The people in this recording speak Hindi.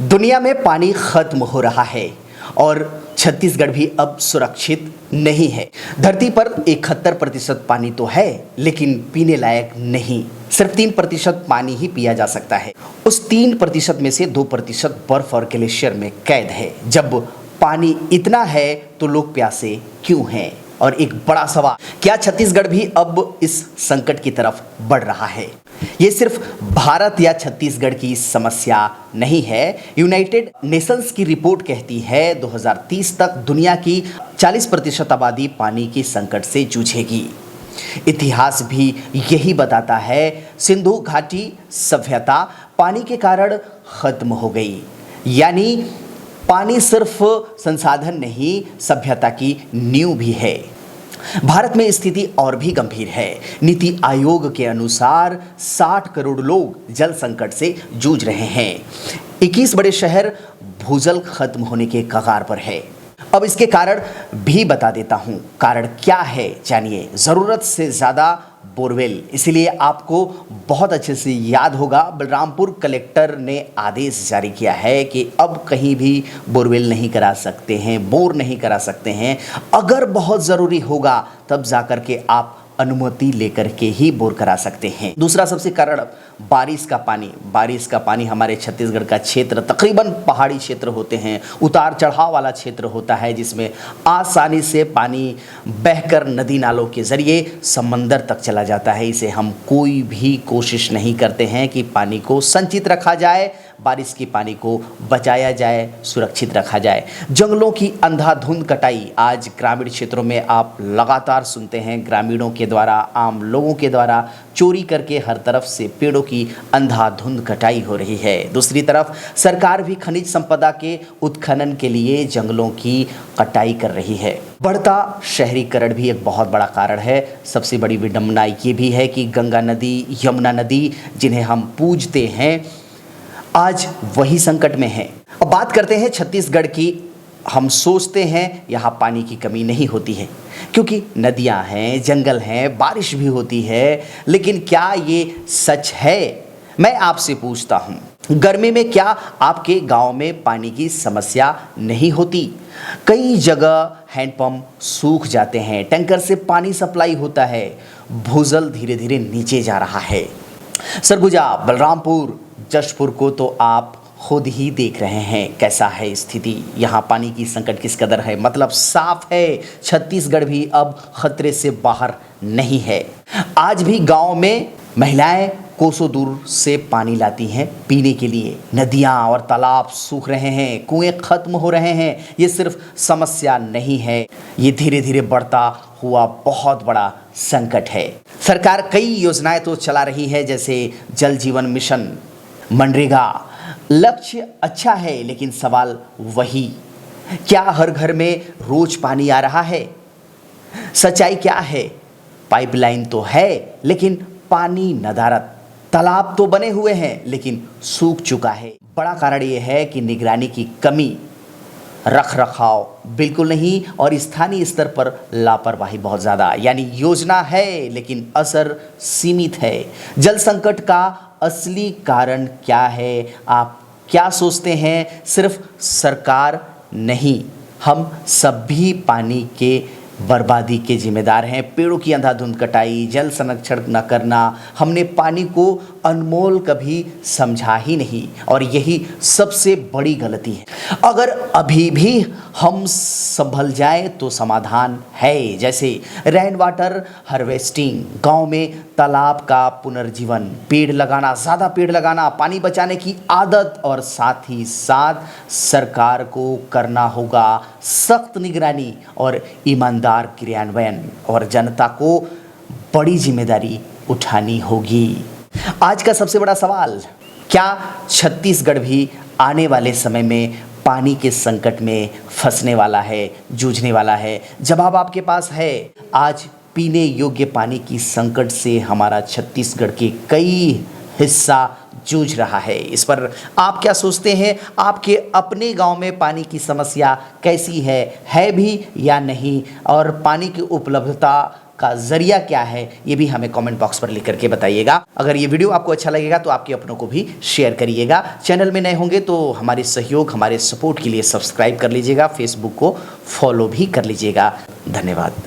दुनिया में पानी खत्म हो रहा है और छत्तीसगढ़ भी अब सुरक्षित नहीं है। धरती पर 71% पानी तो है, लेकिन पीने लायक नहीं। सिर्फ 3% पानी ही पिया जा सकता है। उस 3% में से 2% बर्फ और ग्लेशियर में कैद है। जब पानी इतना है तो लोग प्यासे क्यों हैं? और एक बड़ा सवाल, क्या छत्तीसगढ़ भी अब इस संकट की तरफ बढ़ रहा है? ये सिर्फ भारत या छत्तीसगढ़ की समस्या नहीं है। यूनाइटेड नेशंस की रिपोर्ट कहती है 2030 तक दुनिया की 40% आबादी पानी के संकट से जूझेगी। इतिहास भी यही बताता है। सिंधु घाटी सभ्यता पानी के कारण खत्म हो गई। यानी पानी सिर्फ संसाधन नहीं, सभ्यता की नींव भी है। भारत में स्थिति और भी गंभीर है। नीति आयोग के अनुसार 60 करोड़ लोग जल संकट से जूझ रहे हैं। 21 बड़े शहर भूजल खत्म होने के कगार पर है। अब इसके कारण भी बता देता हूं। कारण क्या है जानिए। जरूरत से ज्यादा बोरवेल। इसीलिए आपको बहुत अच्छे से याद होगा, बलरामपुर कलेक्टर ने आदेश जारी किया है कि अब कहीं भी बोरवेल नहीं करा सकते हैं, बोर नहीं करा सकते हैं। अगर बहुत ज़रूरी होगा तब जाकर के आप अनुमति लेकर के ही बोर करा सकते हैं। दूसरा सबसे कारण बारिश का पानी। बारिश का पानी हमारे छत्तीसगढ़ का क्षेत्र तकरीबन पहाड़ी क्षेत्र होते हैं, उतार चढ़ाव वाला क्षेत्र होता है, जिसमें आसानी से पानी बहकर नदी नालों के ज़रिए समंदर तक चला जाता है। इसे हम कोई भी कोशिश नहीं करते हैं कि पानी को संचित रखा जाए, बारिश के पानी को बचाया जाए, सुरक्षित रखा जाए। जंगलों की अंधाधुंध कटाई आज ग्रामीण क्षेत्रों में आप लगातार सुनते हैं। ग्रामीणों के द्वारा, आम लोगों के द्वारा चोरी करके हर तरफ से पेड़ों की अंधाधुंध कटाई हो रही है। दूसरी तरफ सरकार भी खनिज संपदा के उत्खनन के लिए जंगलों की कटाई कर रही है। बढ़ता शहरीकरण भी एक बहुत बड़ा कारण है। सबसे बड़ी विडंबना ये भी है कि गंगा नदी, यमुना नदी, जिन्हें हम पूजते हैं, आज वही संकट में है। अब बात करते हैं छत्तीसगढ़ की। हम सोचते हैं यहाँ पानी की कमी नहीं होती है, क्योंकि नदियाँ हैं, जंगल हैं, बारिश भी होती है। लेकिन क्या ये सच है? मैं आपसे पूछता हूँ, गर्मी में क्या आपके गांव में पानी की समस्या नहीं होती? कई जगह हैंडपंप सूख जाते हैं, टैंकर से पानी सप्लाई होता है, भूजल धीरे धीरे नीचे जा रहा है। सरगुजा, बलरामपुर, जशपुर को तो आप खुद ही देख रहे हैं कैसा है स्थिति। यहाँ पानी की संकट किस कदर है। मतलब साफ है, छत्तीसगढ़ भी अब खतरे से बाहर नहीं है। आज भी गांव में महिलाएं कोसों दूर से पानी लाती हैं पीने के लिए। नदियाँ और तालाब सूख रहे हैं, कुएं खत्म हो रहे हैं। ये सिर्फ समस्या नहीं है, ये धीरे धीरे बढ़ता हुआ बहुत बड़ा संकट है। सरकार कई योजनाएं तो चला रही है, जैसे जल जीवन मिशन, मनरेगा। लक्ष्य अच्छा है, लेकिन सवाल वही, क्या हर घर में रोज पानी आ रहा है? सच्चाई क्या है? पाइपलाइन तो है, लेकिन पानी नदारद। तालाब तो बने हुए हैं, लेकिन सूख चुका है। बड़ा कारण यह है कि निगरानी की कमी, रख रखाव बिल्कुल नहीं, और स्थानीय स्तर पर लापरवाही बहुत ज़्यादा। यानी योजना है, लेकिन असर सीमित है। जल संकट का असली कारण क्या है? आप क्या सोचते हैं? सिर्फ सरकार नहीं, हम सब भी पानी के बर्बादी के जिम्मेदार हैं। पेड़ों की अंधाधुंध कटाई, जल संरक्षण न करना, हमने पानी को अनमोल कभी समझा ही नहीं, और यही सबसे बड़ी गलती है। अगर अभी भी हम संभल जाए तो समाधान है, जैसे रेन वाटर हार्वेस्टिंग, गांव में तालाब का पुनर्जीवन, पेड़ लगाना, ज़्यादा पेड़ लगाना, पानी बचाने की आदत, और साथ ही साथ सरकार को करना होगा सख्त निगरानी और ईमानदार क्रियान्वयन, और जनता को बड़ी जिम्मेदारी उठानी होगी। आज का सबसे बड़ा सवाल, क्या छत्तीसगढ़ भी आने वाले समय में पानी के संकट में फंसने वाला है, जूझने वाला है? जवाब आपके पास है। आज पीने योग्य पानी की संकट से हमारा छत्तीसगढ़ के कई हिस्सा जूझ रहा है। इस पर आप क्या सोचते हैं? आपके अपने गांव में पानी की समस्या कैसी है भी या नहीं? और पानी की उपलब्धता का जरिया क्या है, ये भी हमें कमेंट बॉक्स पर लिख करके बताइएगा। अगर ये वीडियो आपको अच्छा लगेगा तो आपके अपनों को भी शेयर करिएगा। चैनल में नए होंगे तो हमारे सहयोग, हमारे सपोर्ट के लिए सब्सक्राइब कर लीजिएगा, फेसबुक को फॉलो भी कर लीजिएगा। धन्यवाद।